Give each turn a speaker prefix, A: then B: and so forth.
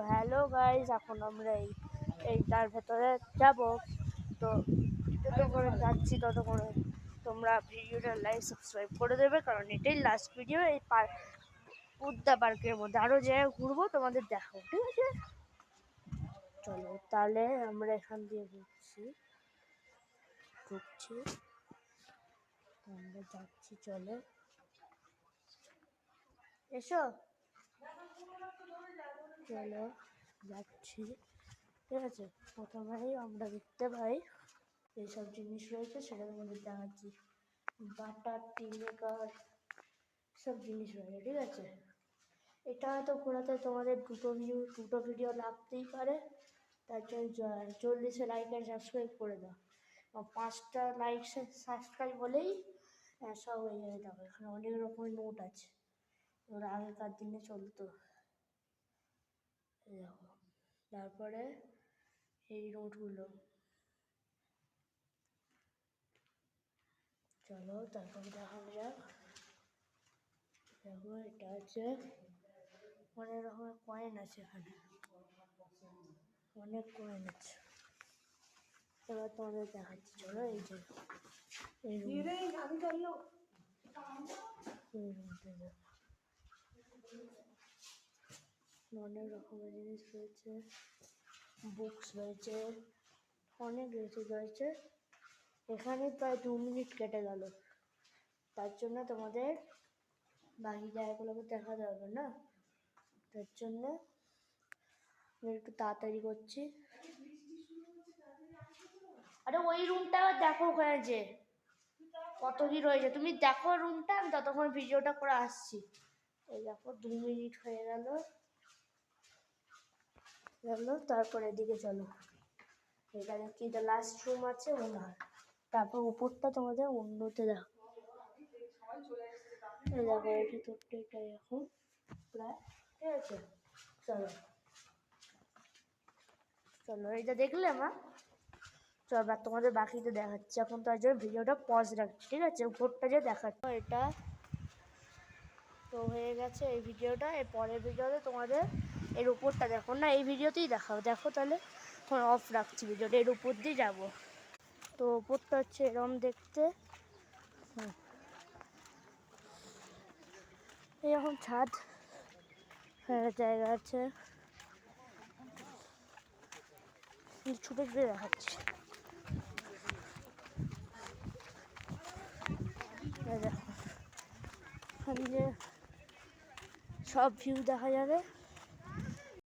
A: Hello guys, এখন আমরা এইটার ভেতরে যাব। তো যত করে যাচ্ছি তত করে তোমরা ভিডিওটা লাইক সাবস্ক্রাইব করে দেবে, কারণ এটাই লাস্ট ভিডিও। এই উদ্যা পার্কের মধ্যে আরও জায়গায় ঘুরবো, তোমাদের দেখাবো, ঠিক আছে? চলো তাহলে আমরা এখান দিয়ে ঢুকছি, আমরা যাচ্ছি। চলো এসো, চলো যাচ্ছি, ঠিক আছে? প্রথমেই আমরা দেখতে পাই এইসব জিনিস রয়েছে, সেটা তোমাদের দেখাচ্ছি। বাটার টি মেকার সব জিনিস রয়েছে, ঠিক আছে? এটা হয়তো ঘোরাতে তোমাদের দুটো ভিডিও লাগতেই পারে, তার জন্য 40 লাইক আর সাবস্ক্রাইব করে দাও। 5টা লাইক সাবস্ক্রাইব হলেই সব হয়ে যাবে। দেখো এখানে অনেক রকমের নোট আছে, ওরা আগেকার দিনে চলতো। দেখো, তারপরে এই নোটগুলো, চলো তারপরে দেখা যাক। দেখো এটা আছে, অনেক রকমের কয়েন আছে, এখানে অনেক কয়েন আছে। এবার তোমাদের দেখাচ্ছি, চলো। এই যে অনেক রকমের জিনিস রয়েছে, বুকস রয়েছে, অনেক রয়েছে। এখানে প্রায় 2 মিনিট কেটে গেল, তার জন্য তোমাদের বাকি জায়গাগুলোকে দেখা যাবে না, তার জন্য আমি একটু তাড়াতাড়ি করছি। আরে ওই রুমটা দেখো, ওখানে যে কত কি রয়েছে, তুমি দেখো রুমটা, আমি ততক্ষণ ভিডিওটা করে আসছি। এই দেখো 2 মিনিট হয়ে গেল। তারপরে এদিকে চলো, এখানে কি লাস্ট রুম আছে ওনার, তারপর উপরটা তোমাদের অন্যতে দেখো। এই দেখো এর ভিতরটা এটাই এখন প্রায়, ঠিক আছে? চলো এইটা দেখলে মা, চলো এবার তোমাদের বাকিতে দেখাচ্ছি। এখন তার জন্য ভিডিওটা পজ রাখছি, ঠিক আছে? উপরটা যে দেখাচ্ছি এটা তো হয়ে গেছে এই ভিডিওটা। এর পরের ভিডিওতে তোমাদের এর উপরটা দেখো না, এই ভিডিওতেই দেখাও। দেখো তাহলে এখন অফ রাখছি ভিডিওটা, এর উপর দিয়ে যাবো। তো উপরটা হচ্ছে এরম দেখতে, এরকম ছাদ জায়গা আছে, ছুটে ছুটে দেখাচ্ছি। দেখো এখানে যে সব ভিউ দেখা যাবে।